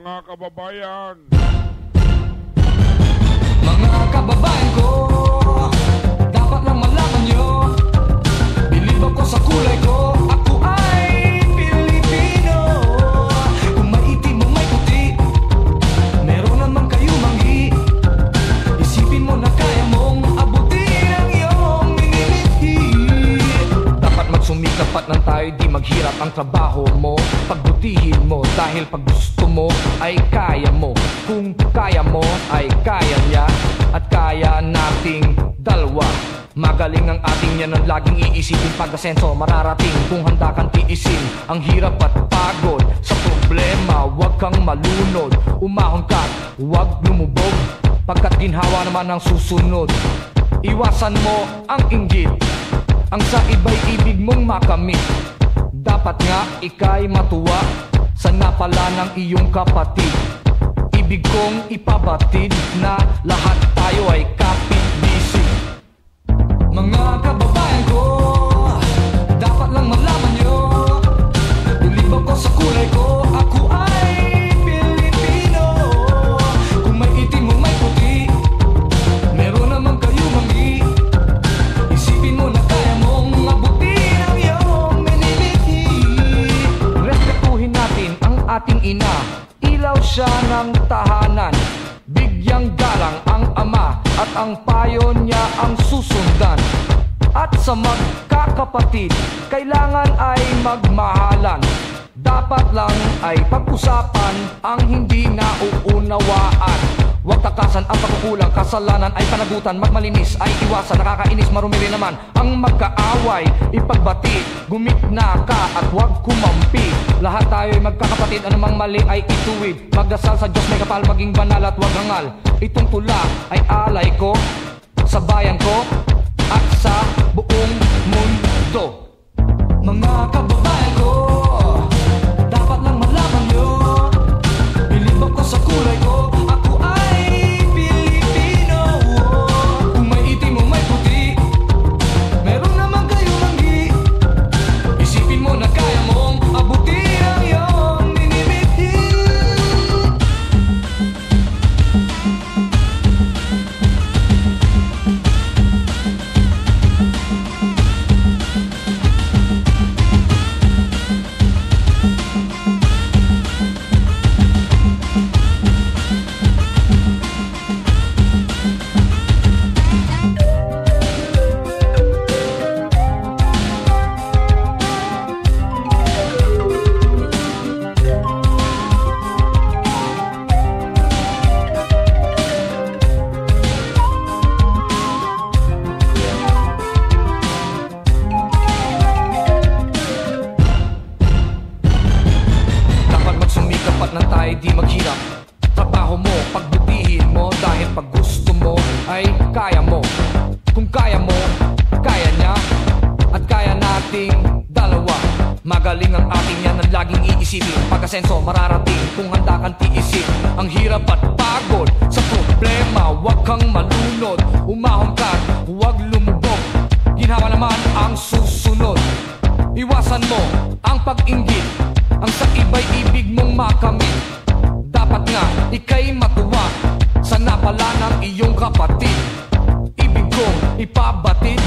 Mga kababayan, mga kababayan ko, dapat lang malaman nyo, bilib ako sa kulay ko, ako ay Pilipino. Kung maitim o may puti, meron naman kayo manggi. Isipin mo na kaya mong abutin ang iyong minimithi. Dapat magsumikap at nang tayo di maghirap ang trabaho mo. Pagbutihin mo dahil pag gusto mo ay kaya mo. Kung kaya mo ay kaya niya at kaya nating dalawa. Magaling ang ating yan ang laging iisipin. Pag-asenso mararating kung handa kang tiisin ang hirap at pagod sa problema. Huwag kang malunod, umahon ka, huwag lumubog, pagkat ginhawa naman ang susunod. Iwasan mo ang inggit, ang sa iba'y ibig mong makamit. Dapat nga ika'y matuwa sa napala ng iyong kapatid. Ibig kong ipabatid na lahat tayo ay kapit-bisig. Mga kababayan ko, dapat lang malaman nyo, bilib ako sa kulay ko, ako ay Pilipino. Kung may itim o may puti, meron naman kayo manggi. Isipin mo na kaya mong abutin ang iyong minimithi. Respetuhin natin ang ating ina, ilaw siya ng tahanan. Bigyang galang ang ama at ang payo niya ang susundan. At sa magkakapatid, kailangan ay magmahalan. Dapat lang ay pag-usapan ang hindi nauunawaan. Huwag takasan ang pagkukulang, kasalanan ay panagutan. Magmalinis ay iwasan, nakakainis, marumi rin naman ang magkaaway. Ipagbati, gumitna ka at huwag kumampi. Lahat tayo ay magkakapatid, anumang mali ay ituwid. Magdasal sa Diyos, may kapal, maging banal at huwag hangal. Itong tula ay alay ko sa bayan ko at sa buong mundo. Mga kababayan ko, dapat lang malaman nyo, bilib ako sa kulay ko, ako ay Pilipino. Kung may itim o may puti, meron naman kayo manggi. Isipin mo na kaya mong abutin ang iyong minimithi. Nang tayo di maghirap, trabaho mo, pagbutihin mo, dahil pag gusto mo ay kaya mo. Kung kaya mo, kaya niya at kaya nating dalawa. Magaling ang ating yan ang laging iisipin. Pag-asenso mararating kung handa kang tiisin ang hirap at pagod sa problema. Huwag kang malunod, umahon ka, huwag lumubog, ginhawa naman ang susunod. Iwasan mo ang pag-inggit, ang sa iba'y ibig mong makamit. Dapat nga ika'y matuwa sa napala ng iyong kapatid. Ibig kong ipabatid